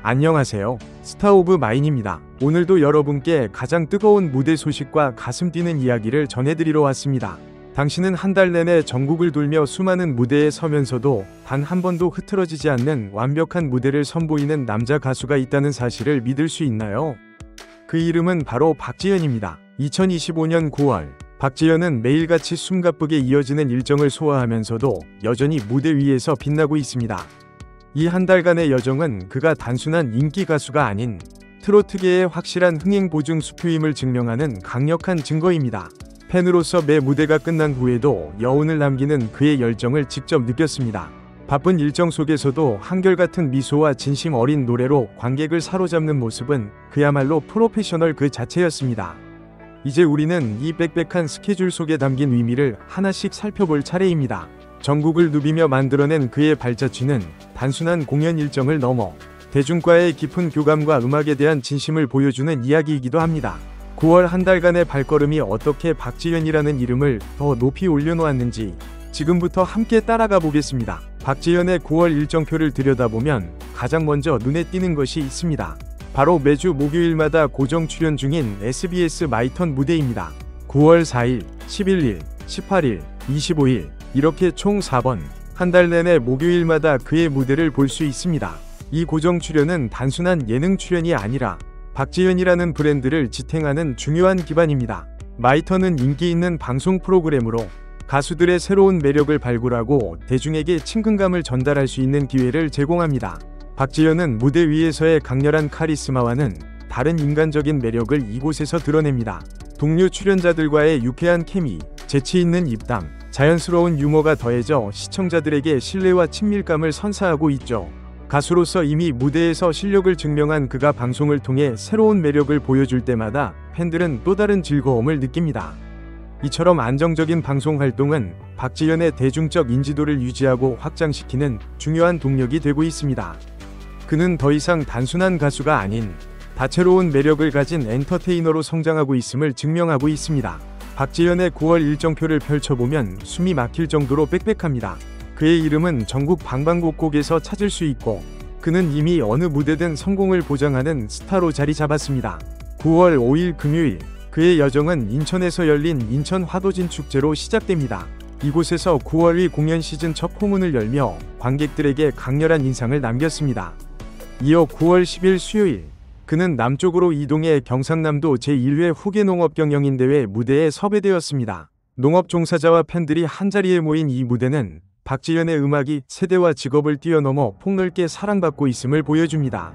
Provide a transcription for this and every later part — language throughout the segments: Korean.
안녕하세요. 스타 오브 마인입니다. 오늘도 여러분께 가장 뜨거운 무대 소식과 가슴 뛰는 이야기를 전해드리러 왔습니다. 당신은 한 달 내내 전국을 돌며 수많은 무대에 서면서도 단 한 번도 흐트러지지 않는 완벽한 무대를 선보이는 남자 가수가 있다는 사실을 믿을 수 있나요? 그 이름은 바로 박지현입니다. 2025년 9월 박지현은 매일같이 숨가쁘게 이어지는 일정을 소화하면서도 여전히 무대 위에서 빛나고 있습니다. 이 한 달간의 여정은 그가 단순한 인기 가수가 아닌 트로트계의 확실한 흥행 보증 수표임을 증명하는 강력한 증거입니다. 팬으로서 매 무대가 끝난 후에도 여운을 남기는 그의 열정을 직접 느꼈습니다. 바쁜 일정 속에서도 한결같은 미소와 진심 어린 노래로 관객을 사로잡는 모습은 그야말로 프로페셔널 그 자체였습니다. 이제 우리는 이 빽빽한 스케줄 속에 담긴 의미를 하나씩 살펴볼 차례입니다. 전국을 누비며 만들어낸 그의 발자취는 단순한 공연 일정을 넘어 대중과의 깊은 교감과 음악에 대한 진심을 보여주는 이야기이기도 합니다. 9월 한 달간의 발걸음이 어떻게 박지현이라는 이름을 더 높이 올려놓았는지 지금부터 함께 따라가 보겠습니다. 박지현의 9월 일정표를 들여다보면 가장 먼저 눈에 띄는 것이 있습니다. 바로 매주 목요일마다 고정 출연 중인 SBS 마이턴 무대입니다. 9월 4일, 11일, 18일, 25일 이렇게 총 4번 한 달 내내 목요일마다 그의 무대를 볼 수 있습니다. 이 고정 출연은 단순한 예능 출연이 아니라 박지현이라는 브랜드를 지탱하는 중요한 기반입니다. 마이턴은 인기 있는 방송 프로그램으로 가수들의 새로운 매력을 발굴하고 대중에게 친근감을 전달할 수 있는 기회를 제공합니다. 박지현은 무대 위에서의 강렬한 카리스마와는 다른 인간적인 매력을 이곳에서 드러냅니다. 동료 출연자들과의 유쾌한 케미, 재치 있는 입담, 자연스러운 유머가 더해져 시청자들에게 신뢰와 친밀감을 선사하고 있죠. 가수로서 이미 무대에서 실력을 증명한 그가 방송을 통해 새로운 매력을 보여줄 때마다 팬들은 또 다른 즐거움을 느낍니다. 이처럼 안정적인 방송 활동은 박지현의 대중적 인지도를 유지하고 확장시키는 중요한 동력이 되고 있습니다. 그는 더 이상 단순한 가수가 아닌 다채로운 매력을 가진 엔터테이너로 성장하고 있음을 증명하고 있습니다. 박지현의 9월 일정표를 펼쳐보면 숨이 막힐 정도로 빽빽합니다. 그의 이름은 전국 방방곡곡에서 찾을 수 있고 그는 이미 어느 무대든 성공을 보장하는 스타로 자리 잡았습니다. 9월 5일 금요일 그의 여정은 인천에서 열린 인천 화도진 축제로 시작됩니다. 이곳에서 9월의 공연 시즌 첫 포문을 열며 관객들에게 강렬한 인상을 남겼습니다. 이어 9월 10일 수요일 그는 남쪽으로 이동해 경상남도 제1회 후계농업경영인대회 무대에 섭외되었습니다. 농업 종사자와 팬들이 한자리에 모인 이 무대는 박지현의 음악이 세대와 직업을 뛰어넘어 폭넓게 사랑받고 있음을 보여줍니다.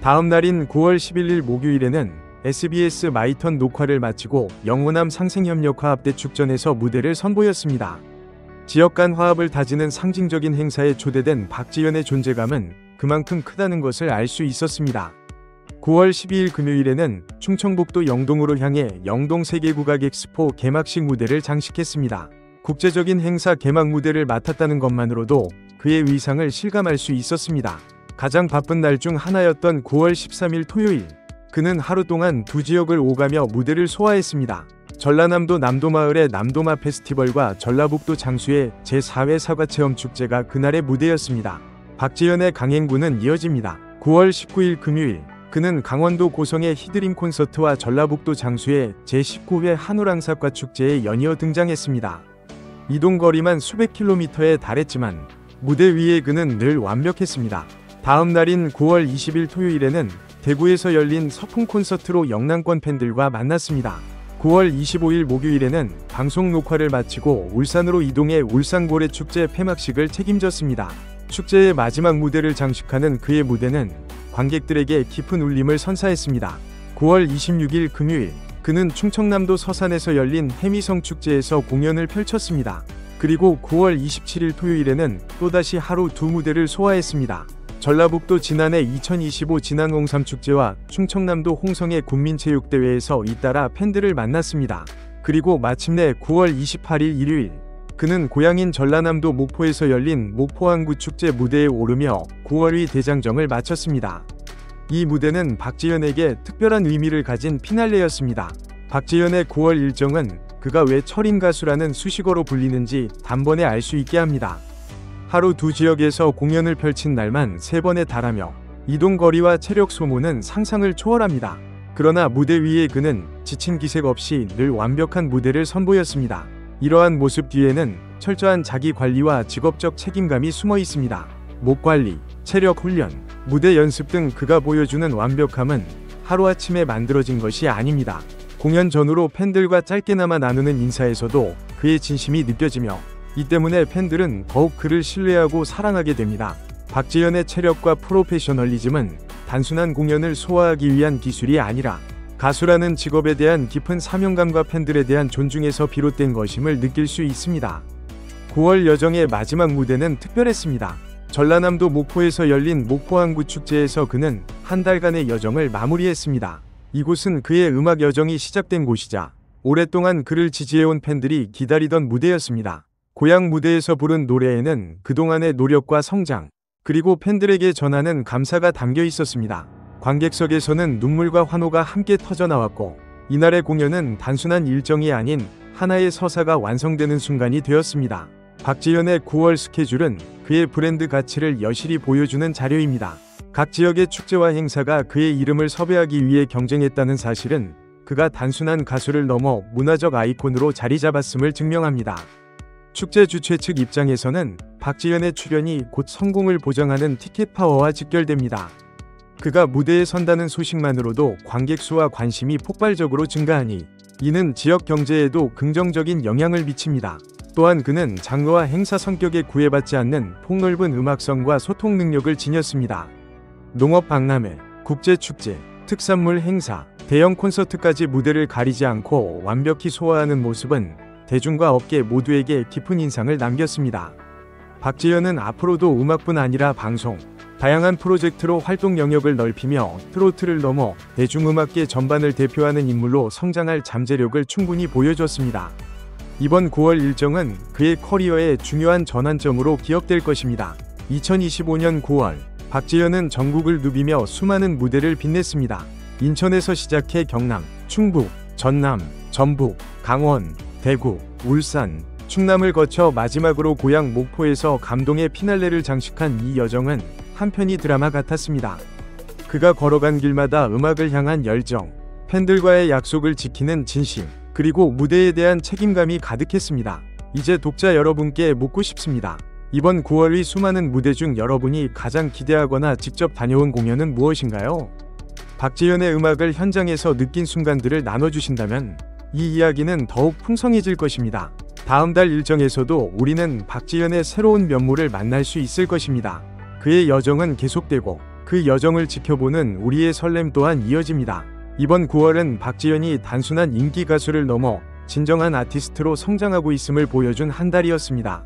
다음 날인 9월 11일 목요일에는 SBS 마이턴 녹화를 마치고 영호남 상생협력화합대 축전에서 무대를 선보였습니다. 지역 간 화합을 다지는 상징적인 행사에 초대된 박지현의 존재감은 그만큼 크다는 것을 알 수 있었습니다. 9월 12일 금요일에는 충청북도 영동으로 향해 영동 세계국악 엑스포 개막식 무대를 장식했습니다. 국제적인 행사 개막 무대를 맡았다는 것만으로도 그의 위상을 실감할 수 있었습니다. 가장 바쁜 날 중 하나였던 9월 13일 토요일 그는 하루 동안 두 지역을 오가며 무대를 소화했습니다. 전라남도 남도마을의 남도마 페스티벌과 전라북도 장수의 제4회 사과체험축제가 그날의 무대였습니다. 박지현의 강행군은 이어집니다. 9월 19일 금요일 그는 강원도 고성의 히드림 콘서트와 전라북도 장수의 제19회 한우랑사과 축제에 연이어 등장했습니다. 이동거리만 수백 킬로미터에 달했지만 무대 위에 그는 늘 완벽했습니다. 다음 날인 9월 20일 토요일에는 대구에서 열린 서풍 콘서트로 영남권 팬들과 만났습니다. 9월 25일 목요일에는 방송 녹화를 마치고 울산으로 이동해 울산고래축제 폐막식을 책임졌습니다. 축제의 마지막 무대를 장식하는 그의 무대는 관객들에게 깊은 울림을 선사했습니다. 9월 26일 금요일 그는 충청남도 서산에서 열린 해미성 축제에서 공연을 펼쳤습니다. 그리고 9월 27일 토요일에는 또다시 하루 두 무대를 소화했습니다. 전라북도 진안의 2025 진안 홍삼축제와 충청남도 홍성의 군민체육대회에서 잇따라 팬들을 만났습니다. 그리고 마침내 9월 28일 일요일 그는 고향인 전라남도 목포에서 열린 목포항구축제 무대에 오르며 9월의 대장정을 마쳤습니다. 이 무대는 박지현에게 특별한 의미를 가진 피날레였습니다. 박지현의 9월 일정은 그가 왜 철인 가수라는 수식어로 불리는지 단번에 알 수 있게 합니다. 하루 두 지역에서 공연을 펼친 날만 3번에 달하며 이동거리와 체력 소모는 상상을 초월합니다. 그러나 무대 위에 그는 지친 기색 없이 늘 완벽한 무대를 선보였습니다. 이러한 모습 뒤에는 철저한 자기 관리와 직업적 책임감이 숨어 있습니다. 목 관리, 체력 훈련, 무대 연습 등 그가 보여주는 완벽함은 하루아침에 만들어진 것이 아닙니다. 공연 전후로 팬들과 짧게나마 나누는 인사에서도 그의 진심이 느껴지며 이 때문에 팬들은 더욱 그를 신뢰하고 사랑하게 됩니다. 박지현의 체력과 프로페셔널리즘은 단순한 공연을 소화하기 위한 기술이 아니라 가수라는 직업에 대한 깊은 사명감과 팬들에 대한 존중에서 비롯된 것임을 느낄 수 있습니다. 9월 여정의 마지막 무대는 특별했습니다. 전라남도 목포에서 열린 목포항구 축제에서 그는 한 달간의 여정을 마무리했습니다. 이곳은 그의 음악 여정이 시작된 곳이자 오랫동안 그를 지지해온 팬들이 기다리던 무대였습니다. 고향 무대에서 부른 노래에는 그동안의 노력과 성장, 그리고 팬들에게 전하는 감사가 담겨 있었습니다. 관객석에서는 눈물과 환호가 함께 터져나왔고 이날의 공연은 단순한 일정이 아닌 하나의 서사가 완성되는 순간이 되었습니다. 박지현의 9월 스케줄은 그의 브랜드 가치를 여실히 보여주는 자료입니다. 각 지역의 축제와 행사가 그의 이름을 섭외하기 위해 경쟁했다는 사실은 그가 단순한 가수를 넘어 문화적 아이콘으로 자리 잡았음을 증명합니다. 축제 주최 측 입장에서는 박지현의 출연이 곧 성공을 보장하는 티켓 파워와 직결됩니다. 그가 무대에 선다는 소식만으로도 관객 수와 관심이 폭발적으로 증가하니 이는 지역 경제에도 긍정적인 영향을 미칩니다. 또한 그는 장르와 행사 성격에 구애받지 않는 폭넓은 음악성과 소통 능력을 지녔습니다. 농업 박람회, 국제축제, 특산물 행사, 대형 콘서트까지 무대를 가리지 않고 완벽히 소화하는 모습은 대중과 업계 모두에게 깊은 인상을 남겼습니다. 박지현은 앞으로도 음악뿐 아니라 방송, 다양한 프로젝트로 활동 영역을 넓히며 트로트를 넘어 대중음악계 전반을 대표하는 인물로 성장할 잠재력을 충분히 보여줬습니다. 이번 9월 일정은 그의 커리어의 중요한 전환점으로 기억될 것입니다. 2025년 9월, 박지현은 전국을 누비며 수많은 무대를 빛냈습니다. 인천에서 시작해 경남, 충북, 전남, 전북, 강원, 대구, 울산, 충남을 거쳐 마지막으로 고향 목포에서 감동의 피날레를 장식한 이 여정은 한편의 드라마 같았습니다. 그가 걸어간 길마다 음악을 향한 열정, 팬들과의 약속을 지키는 진심, 그리고 무대에 대한 책임감이 가득했습니다. 이제 독자 여러분께 묻고 싶습니다. 이번 9월의 수많은 무대 중 여러분이 가장 기대하거나 직접 다녀온 공연은 무엇인가요? 박지현의 음악을 현장에서 느낀 순간들을 나눠주신다면 이 이야기는 더욱 풍성해질 것입니다. 다음 달 일정에서도 우리는 박지현의 새로운 면모를 만날 수 있을 것입니다. 그의 여정은 계속되고 그 여정을 지켜보는 우리의 설렘 또한 이어집니다. 이번 9월은 박지현이 단순한 인기 가수를 넘어 진정한 아티스트로 성장하고 있음을 보여준 한 달이었습니다.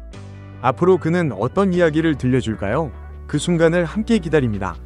앞으로 그는 어떤 이야기를 들려줄까요? 그 순간을 함께 기다립니다.